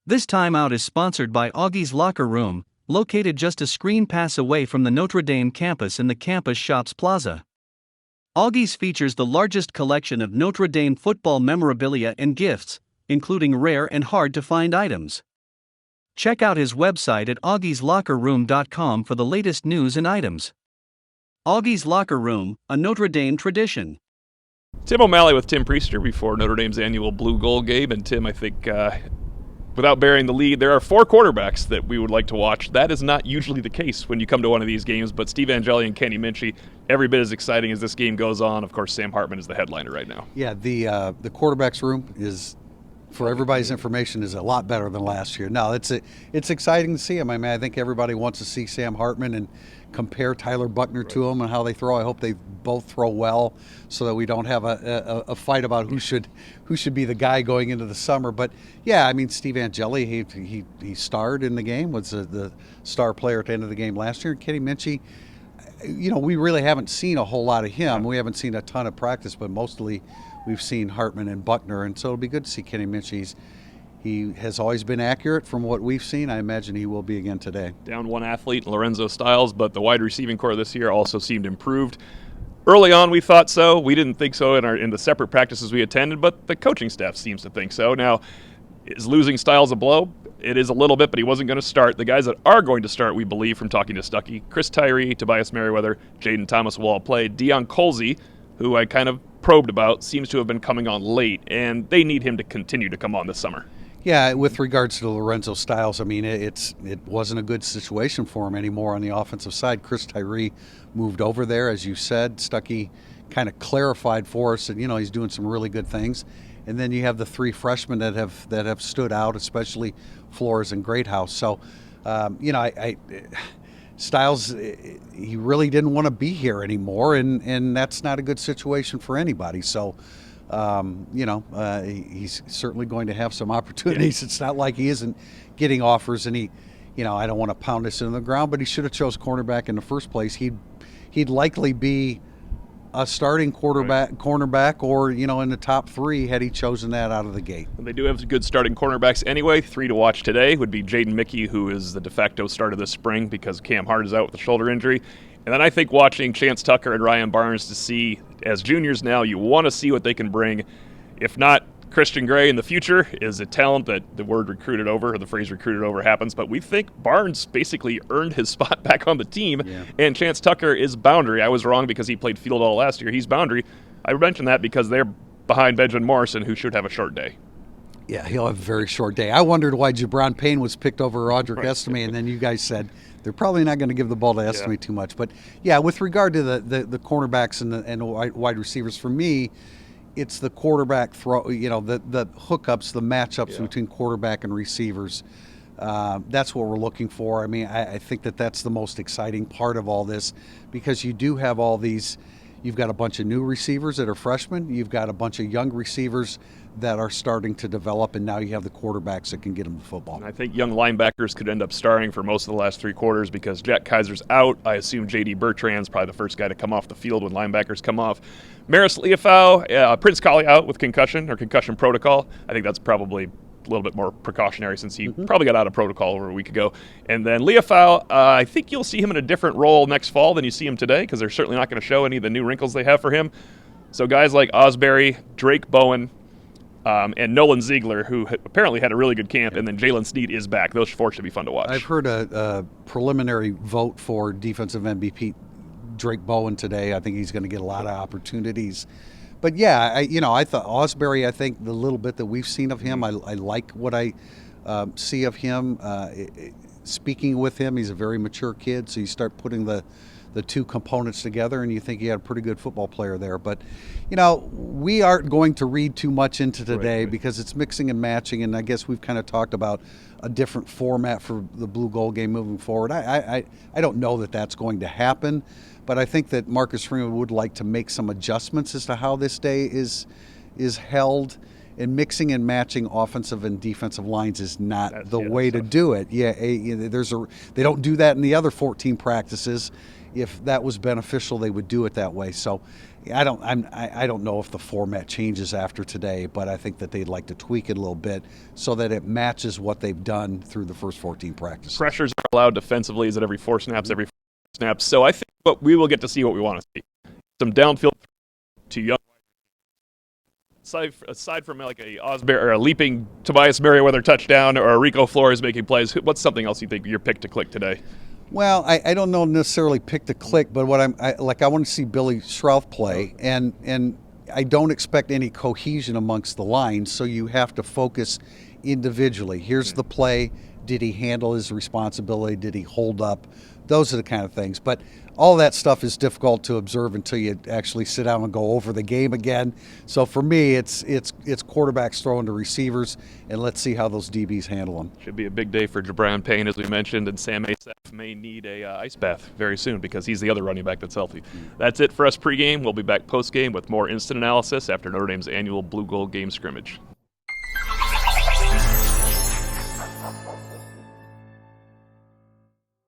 This timeout is sponsored by Augie's Locker Room, located just a screen pass away from the Notre Dame campus in the Campus Shops Plaza. Augie's features the largest collection of Notre Dame football memorabilia and gifts, including rare and hard-to-find items. Check out his website at augieslockerroom.com for the latest news and items. Augie's Locker Room, a Notre Dame tradition. Tim O'Malley with Tim Priester before Notre Dame's annual Blue Gold game. And Tim, I think, without bearing the lead, there are 4 quarterbacks that we would like to watch. That is not usually the case when you come to one of these games, but Steve Angeli and Kenny Minchey, every bit as exciting as this game goes on. Of course, Sam Hartman is the headliner right now. Yeah, the quarterbacks room is, for everybody's information, is a lot better than last year. No, it's exciting to see him. I mean, I think everybody wants to see Sam Hartman and compare Tyler Buckner to him and how they throw. I hope they both throw well so that we don't have a fight about who should be the guy going into the summer. But yeah, I mean, Steve Angeli, he starred in the game, was the star player at the end of the game last year. And Kenny Minchey, you know, we really haven't seen a whole lot of him. We haven't seen a ton of practice, but mostly we've seen Hartman and Buckner, and so it'll be good to see Kenny Minchey. He has always been accurate from what we've seen. I imagine he will be again today. Down one athlete, Lorenzo Styles, but the wide receiving core this year also seemed improved. Early on, we thought so. We didn't think so in the separate practices we attended, but the coaching staff seems to think so. Now, is losing Styles a blow? It is a little bit, but he wasn't going to start. The guys that are going to start, we believe, from talking to Stuckey, Chris Tyree, Tobias Merriweather, Jaden Thomas will all play. Deion Colsey, who I kind of probed about, seems to have been coming on late, and they need him to continue to come on this summer. Yeah, with regards to Lorenzo Styles, I mean, it wasn't a good situation for him anymore on the offensive side. Chris Tyree moved over there, as you said. Stuckey kind of clarified for us that, you know, he's doing some really good things. And then you have the 3 freshmen that have stood out, especially Flores and Greathouse. So, you know, Styles, he really didn't want to be here anymore, and that's not a good situation for anybody. So, you know, he's certainly going to have some opportunities. It's not like he isn't getting offers, and he, you know, I don't want to pound this into the ground, but he should have chose cornerback in the first place. He'd likely be a starting cornerback, or, you know, in the top 3 had he chosen that out of the gate. And they do have good starting cornerbacks anyway. 3 to watch today would be Jaden Mickey, who is the de facto starter this spring because Cam Hart is out with a shoulder injury. And then I think watching Chance Tucker and Ryan Barnes to see, as juniors now, you want to see what they can bring. If not, Christian Gray in the future is a talent that the word recruited over, or the phrase recruited over, happens. But we think Barnes basically earned his spot back on the team, and Chance Tucker is boundary. I was wrong because he played field all last year. He's boundary. I mentioned that because they're behind Benjamin Morrison, who should have a short day. Yeah, he'll have a very short day. I wondered why Jabron Payne was picked over Roderick Estime, and then you guys said they're probably not going to give the ball to Estime too much. But, yeah, with regard to the cornerbacks and the wide receivers, for me, it's the quarterback throw, you know, the hookups, the matchups between quarterback and receivers. That's what we're looking for. I mean, I think that's the most exciting part of all this, because you do have all these. You've got a bunch of new receivers that are freshmen. You've got a bunch of young receivers that are starting to develop, and now you have the quarterbacks that can get them the football. And I think young linebackers could end up starting for most of the last 3 quarters because Jack Kaiser's out. I assume J.D. Bertrand's probably the first guy to come off the field when linebackers come off. Maris Leofau, Prince Collie out with concussion protocol. I think that's probably a little bit more precautionary since he probably got out of protocol over a week ago. And then Leofau, I think you'll see him in a different role next fall than you see him today, because they're certainly not going to show any of the new wrinkles they have for him. So guys like Osbury, Drake Bowen, and Nolan Ziegler, who apparently had a really good camp, and then Jalen Snead is back. Those four should be fun to watch. I've heard a preliminary vote for defensive MVP Drake Bowen today. I think he's going to get a lot of opportunities. But yeah, I thought Osbury, I think the little bit that we've seen of him, I like what I see of him. Speaking with him, he's a very mature kid, so you start putting the two components together, and you think you had a pretty good football player there. But, we aren't going to read too much into today because it's mixing and matching, and I guess we've kind of talked about a different format for the Blue Gold game moving forward. I don't know that that's going to happen, but I think that Marcus Freeman would like to make some adjustments as to how this day is held. And mixing and matching offensive and defensive lines is not the way to do it. Yeah, they don't do that in the other 14 practices, if that was beneficial, they would do it that way. So I don't know if the format changes after today, but I think that they'd like to tweak it a little bit so that it matches what they've done through the first 14 practices. Pressures are allowed defensively. Is it every 4 snaps, every 4 snaps? So I think we will get to see what we want to see. Some downfield to young. Aside from like a Osberry or a leaping Tobias Merriweather touchdown or a Rico Flores making plays, what's something else you think your pick to click today? Well, I don't know necessarily pick to click, but what I want to see Billy Schrouth play, and I don't expect any cohesion amongst the lines, so you have to focus individually. Here's the play. Did he handle his responsibility? Did he hold up? Those are the kind of things. But all that stuff is difficult to observe until you actually sit down and go over the game again. So for me, it's quarterbacks throwing to receivers, and let's see how those DBs handle them. Should be a big day for Jabron Payne, as we mentioned, and Sam Asaf may need a ice bath very soon because he's the other running back that's healthy. That's it for us pregame. We'll be back postgame with more instant analysis after Notre Dame's annual Blue Gold game scrimmage.